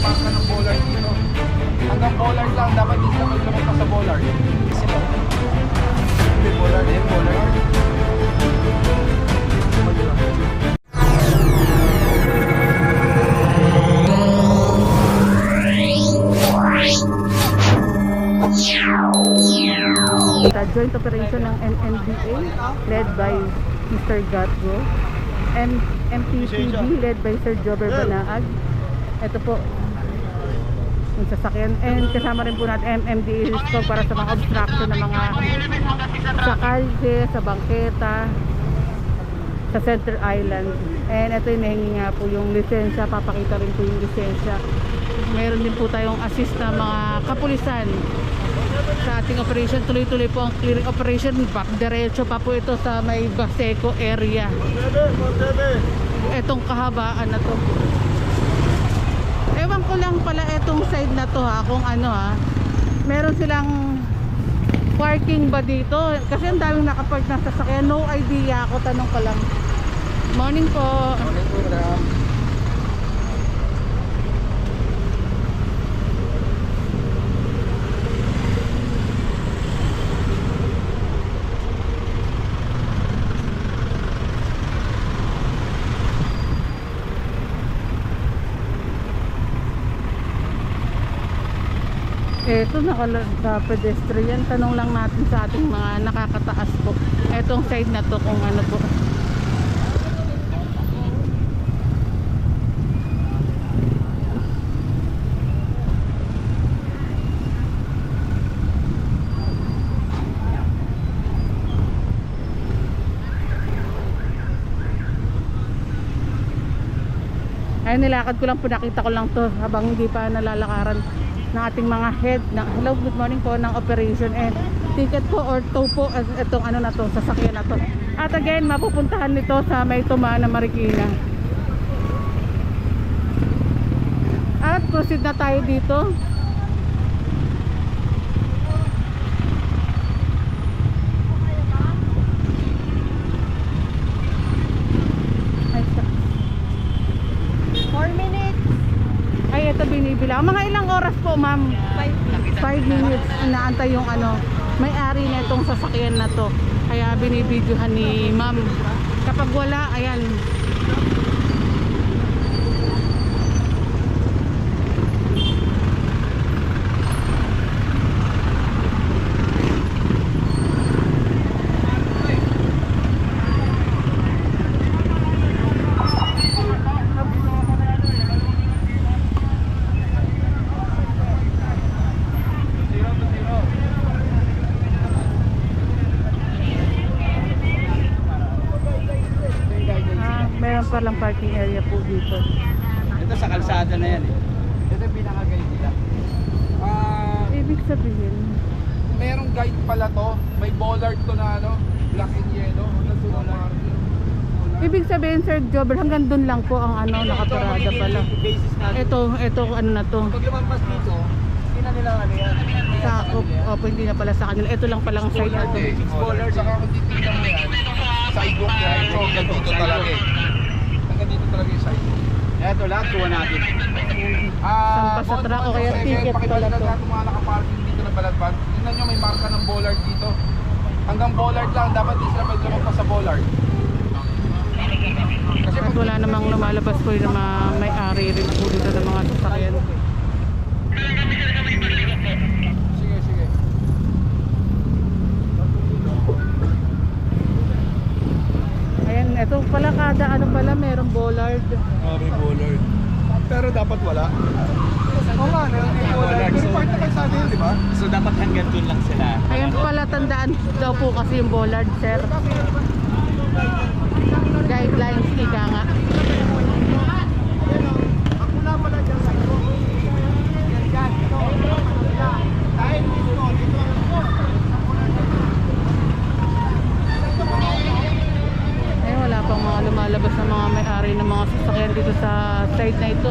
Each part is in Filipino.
marka ng bollard dito. Hanggang bollard lang, dapat di sila maglamang pa sa bollard. Hindi bollard, bollard. The joint operation ng MMDA led by Mr. Gatgo and MPPB led by Sir Jobber Banaag. Ito po yung sasakyan, and kasama rin po natin MMDA Rescue para sa mga obstruction ng mga sa kalye, sa bangketa, sa Center Island. And ito yung nahingi nga po yung lisensya, papakita rin po yung lisensya. Meron din po tayong assist na mga kapulisan sa ating operation. Tuloy-tuloy po ang clearing operation. Back diretso pa po ito sa may Baseco area. Etong kahabaan na to. Ewan ko lang pala etong side na to ha, kung ano ha. Meron silang parking ba dito? Kasi ang daming nakapark na sasakyan. No idea ako, tanong ko lang. Morning po. Morning po, madam. Ito sa pedestrian, tanong lang natin sa ating mga nakakataas po. Etong side na to kung ano po. Ay, nilakad ko lang po, nakita ko lang to habang hindi pa nalalakaran ng ating mga head na hello, good morning po ng operation and ticket po or tow po itong ano na to, sasakyan na to. At again, mapupuntahan nito sa May Tumana, Marikina. At proceed na tayo dito. Ay, 4 minutes. Ay, ito binibilang. Mga ilang oras po, ma'am? 5 minutes. Inaantay yung ano, may-ari na itong sasakyan na to. Kaya binibidyohan ni ma'am. Kapag wala, ayan. Meron pa lang parking area po dito. Ito sa kalsada na yan eh. Ito yung pinaka-guide nila. Ibig sabihin, Merong guide pala to. May bollard to na ano, black and yellow. ibig sabihin, Sir Jobber, hanggang dun lang po ang ano, nakaparada pala. Ito ano na to. Pag lumampas dito, hindi na nila ano yan. Sakop. Opo, hindi na pala sa kanila. Ito lang palang side na to. Bollard. Saka kung titignan mo yan, sidewalk yan. So hanggang dito talaga eh. Hanggang dito talaga yung sidewalk. Eto, lahat kuha natin. Sampa sa truck o kaya ticket pala to. Pakita mga nakaparking dito na Baladban. Tingnan nyo, may marka ng bollard dito. Hanggang bollard lang, dapat di sila maglamang pa sa bollard. Kasi At wala namang lumalabas po yung mga may-ari rin po dito ng mga sasakyan. Sige, sige. Ayan, ito pala kada ano pala, merong bollard. May bollard. Pero dapat wala. Oo nga, may bollard. Pero part na kalsada yun, di ba? So dapat hanggang dun lang sila. Ayan pala, tandaan daw po kasi yung bollard, sir. Guidelines, ika nga. Ako na pala dyan sa ito. Yan, yan. Ito. Dahil dito, dito ako. Ayun, wala pang mga lumalabas na mga may-ari ng mga sasakyan dito sa side na ito.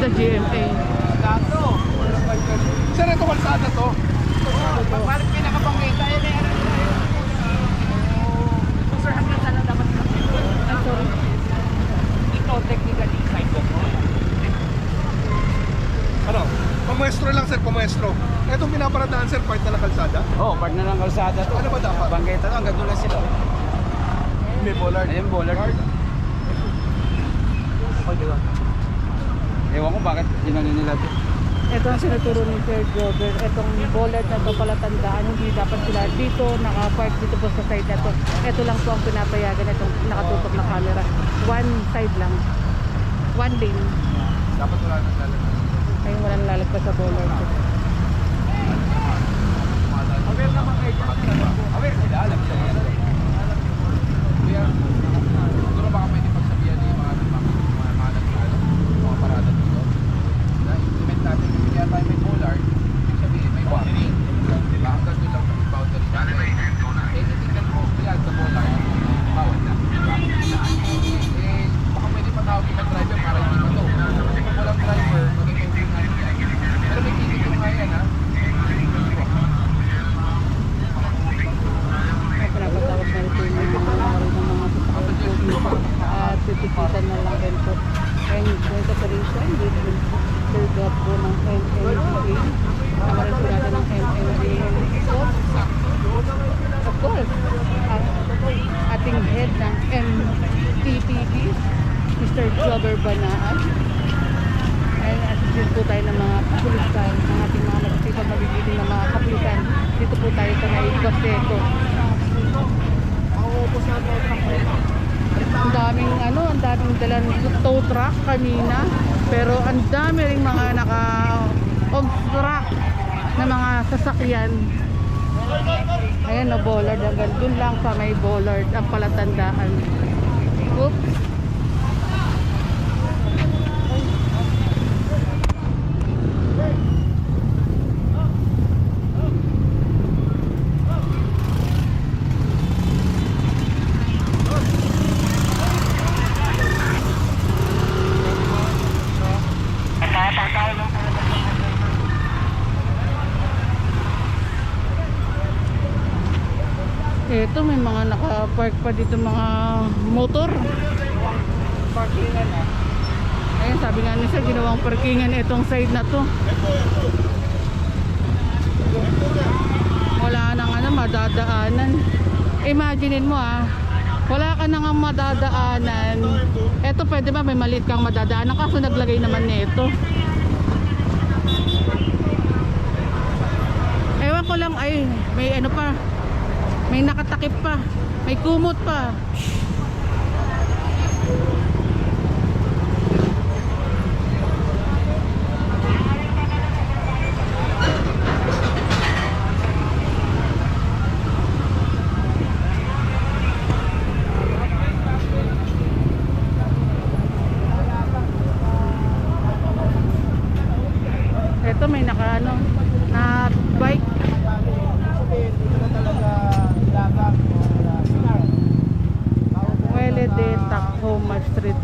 the GMA. Sir, ito kalsada to. Bakit pinakabanggita? Yan eh, ano yun? Sir, hanggang saan ang dapat na? Ay, sorry. Ito, technically, sidewalk mo. Ano? Pamaestro lang sir, pamaestro. Itong pinaparadaan sir, part na ng kalsada. Oo, part na ng kalsada to. Ano ba dapat? Banggita to, hanggang doon lang sila. May bollard. Ayun, bollard. Okay, diba? Ewan ko bakit ginano nila to. Ito ang sinuturo ni Sir Jobber. Itong bollard na to pala tandaan, hindi dapat sila dito, naka-park dito po sa side na to. Ito lang po ang pinapayagan itong nakatutok na camera. One side lang. One lane. Dapat wala nang lalagyan. Ayun, walang lalagpas sa bollard. Aware naman kayo dyan. Aware sila, alam sila yan. Kaya, siguro baka pwede pagsabihan ni mga parada dito. Na implement natin kasi kaya tayo may bollard, ibig sabihin may boundary. Diba? Hanggang doon lang yung boundary natin. Anything that goes beyond the bollard, bawal na. Eh, baka pwede patawag yung driver para hindi pa to. Kasi kung walang driver, magiging natin yan. Pero may ticket yung nga yan ha. Pinapatawag na ito yung mga nangyari ng mga sasakyan at titikitan na lang rin po. And joint operation with Sir Gatgo ng NNDA. Tama rin sila ng NNDA. Of course, at ating head ng MTPB, Mr. Jobber Banaan. And assistant po tayo ng mga kapulisan, ng ating mga masisipag magigiting ng mga kapulisan. Dito po tayo sa Naibaseco. Ang daming ang daming dalang tow truck kanina, pero ang dami ring mga naka-obstruct na mga sasakyan. Ayan na bollard, hanggang dun lang sa may bollard ang palatandaan. Oops. Ito may mga naka-park pa dito mga motor. Parkingan na. Ayun, sabi nga ni Sir, ginawang parkingan itong side na to. Wala nang madadaanan. Imaginein mo wala ka nang madadaanan. Ito pwede ba may maliit kang madadaanan, kaso naglagay naman nito. Ewan ko lang, ay may pa, may nakatakip pa, may kumot pa. Ito may naka na bike. Muelle de Tacoma Street.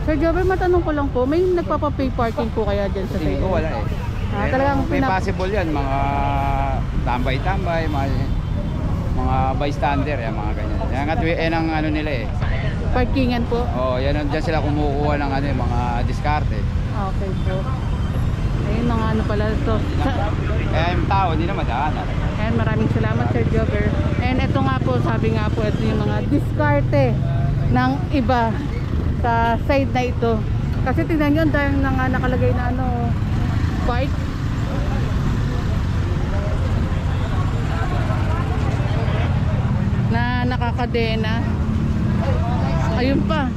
Sir Jobber, matanong ko lang po, may nagpapa-pay parking po kaya dyan sa Tingin side? ko wala eh. Talagang May possible yan, mga tambay-tambay, mga bystander, yan, mga ganyan. Yan ang nila eh. parkingan po. Oh, yan dyan sila kumukuha ng mga diskarte. Okay po. Ayun, mga pala to. Kaya yung tao, hindi na madaanan. And maraming salamat Sir Jobber. And ito nga po, sabi nga po, ito yung mga diskarte ng iba sa side na ito. Kasi tingnan nyo, dahil nakalagay na bike. Na nakakadena. Ayun pa.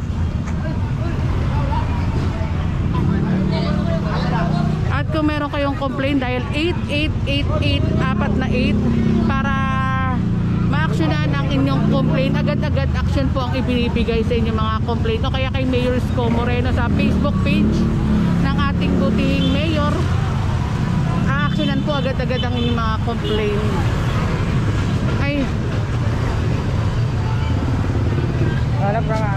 At kung meron kayong complaint, dahil 8888 apat na 8 para ma-actionan ang inyong complaint. Agad-agad action po ang ibinibigay sa inyong mga complaint. O kaya kay Mayor Isko Moreno sa Facebook page ng ating butihing mayor, a-actionan po agad-agad ang inyong mga complaint. Ay, Alam ka nga.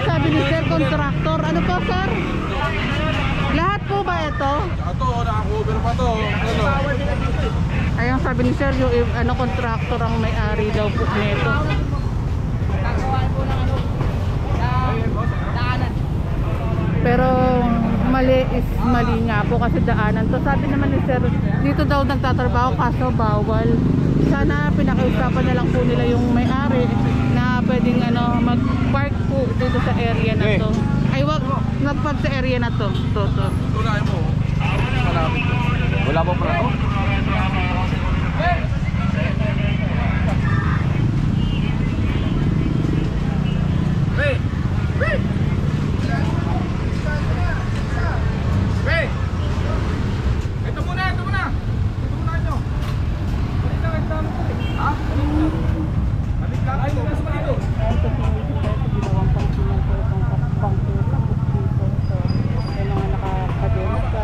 sabi ni Sir, contractor. Ano po, sir? Lahat po ba ito? Ito, naka-cover pa to. Ano? Ayun, sabi ni Sir, yung contractor ang may-ari daw po nito. Pero mali is mali nga po kasi daanan to. Sabi naman ni Sir, dito daw nagtatrabaho kaso bawal. Sana pinakiusapan na lang po nila yung may-ari na pwedeng mag-park po dito sa area na to. Ay wag, mag-park sa area na to. To. Tunahin mo. Malapit. Wala po pala to? Hey! Hey! Hey! Ito muna nyo. Ito muna nyo. Ha? Balik lang. Ay, nasa pa dito. Ito po ginawang pangsinan po itong pangsinan sa dito. So, may mga nakakademot pa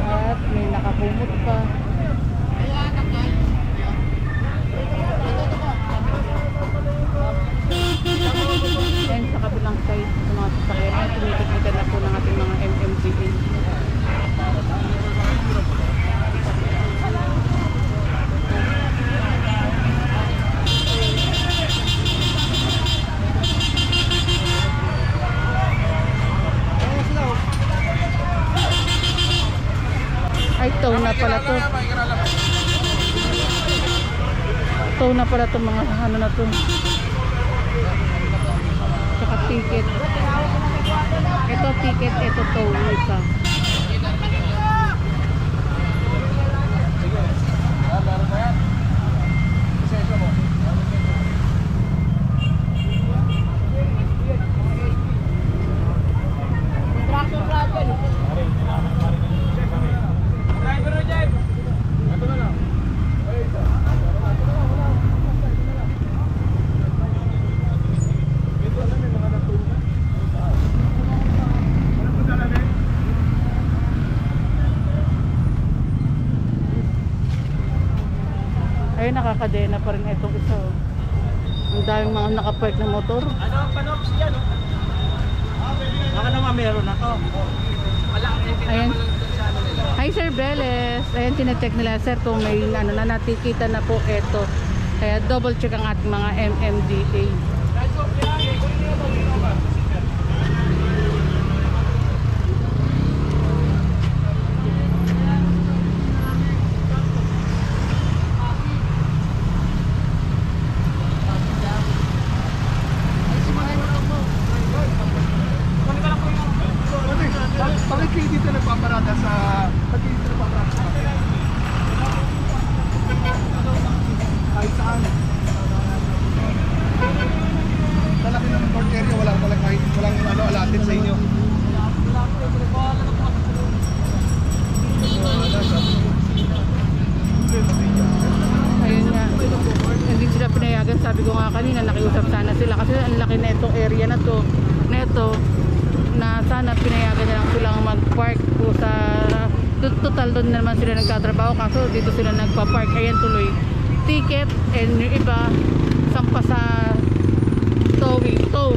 at may nakakumot pa. Yan sa kabilang side sa mga sasakyan, tinitignan na po ng ating mga MMDA. Ay, tow na pala to. Tow na pala to mga ano na to. Saka ticket. Ito ticket, ito tow. Isa. Meron ba yan? Lisensya mo. Driver na dyan! Ito na lang. Ito na may mga natulog. Ano po talaga? Ay, nakakadena pa rin itong isa. Oh. Ang daming mga nakapark na motor. Ano ang panops yan? Baka naman meron na to. Ayan. Hi Sir Beles. Ayan, tinecheck nila sir kung may natikita na po ito. Kaya double check ang ating mga MMDA. Bakit kayo dito nagpaparada sa... Bakit kayo dito nagpaparada sa... Kahit saan? Sa laki ng port area, walang alatin sa inyo. Ayun nga. Hindi sila pinayagan. Sabi ko nga kanina, nakiusap sana sila. Kasi ang laki na itong area na to. Na ito, na sana pinayagan na lang silang mag-park po sa... Total doon naman sila nagtatrabaho. Kaso dito sila nagpa-park. Ayan tuloy. Ticket and yung iba, sampa sa towing. Tow.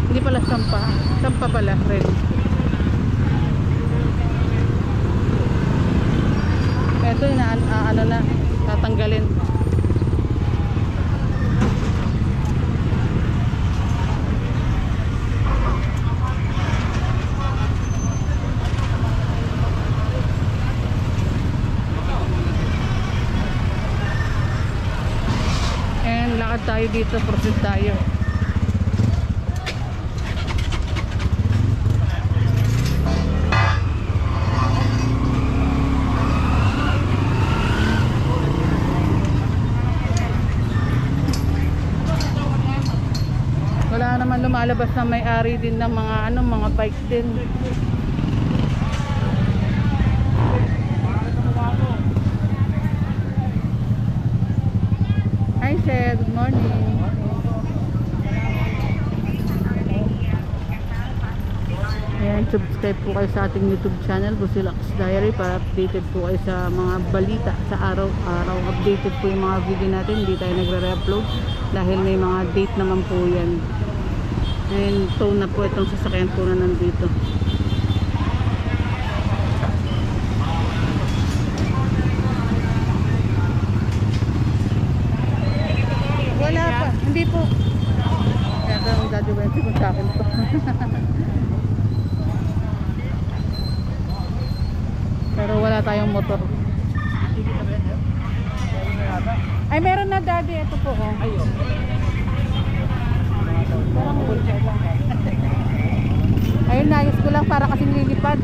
Hindi pala sampa. Sampa pala rin. Ito na ano na tatanggalin. And lakad tayo dito, proceed tayo. Wala naman lumalabas na may-ari din ng mga mga bikes din. Hi sir, good morning. Ayan, subscribe po kayo sa ating YouTube channel, Busilax Diary, para updated po kayo sa mga balita sa araw-araw. Updated po yung mga video natin, hindi tayo nagre-re-upload dahil may mga date naman po yan. And tow na po itong sasakyan po na nandito. Wala pa, hindi po. Kaya ang Daddy Wensi kung sa akin po. Pero wala tayong motor. Ay, meron na daddy. Ito po. Oh. Ayun. Parang bulsa lang. Ayun, nayos ko lang para kasing lilipad.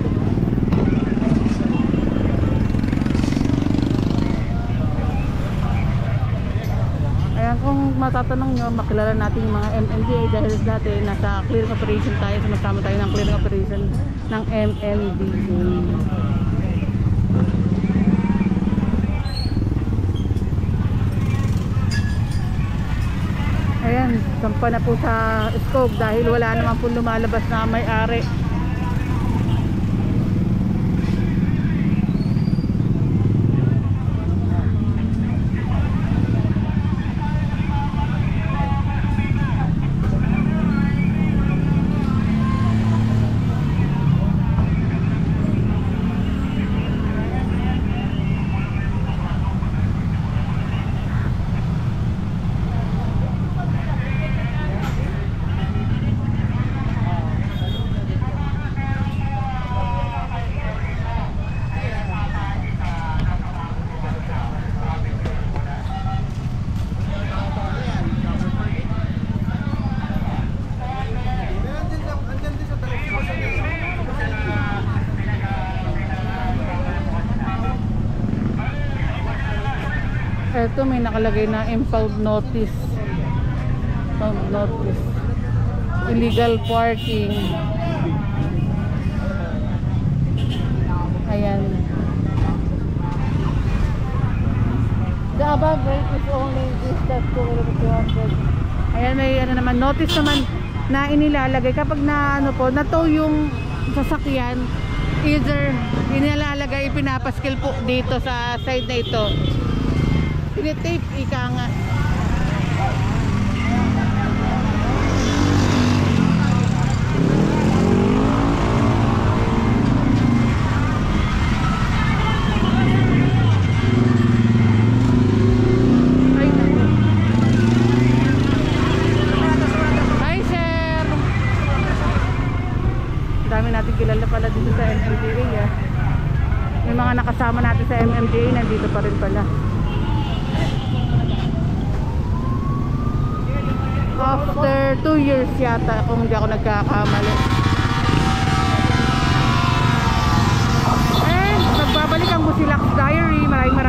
Ayan, kung matatanong nyo, makilala natin yung mga MMDA dahil dati nasa clearing operation tayo. Sumasama tayo ng clearing operation ng MMDA. Ayan, sampa na po sa scope dahil wala naman po lumalabas na may-ari. Ito may nakalagay na impound notice. Impound notice. Illegal parking. Ayan. The above rate is only distance to 200. Ayan, may ano naman, notice naman na inilalagay kapag na ano po, na-tow yung sasakyan, either inilalagay, ipinapaskil po dito sa side na ito. Tinitape, ika nga. Hi sir! Dami natin kilala pala dito sa MMDA. May mga nakasama natin sa MMDA, nandito pa rin pala. After 2 years yata kung hindi ako nagkakamali. And magbabalik ang Busilax Diary. Maraming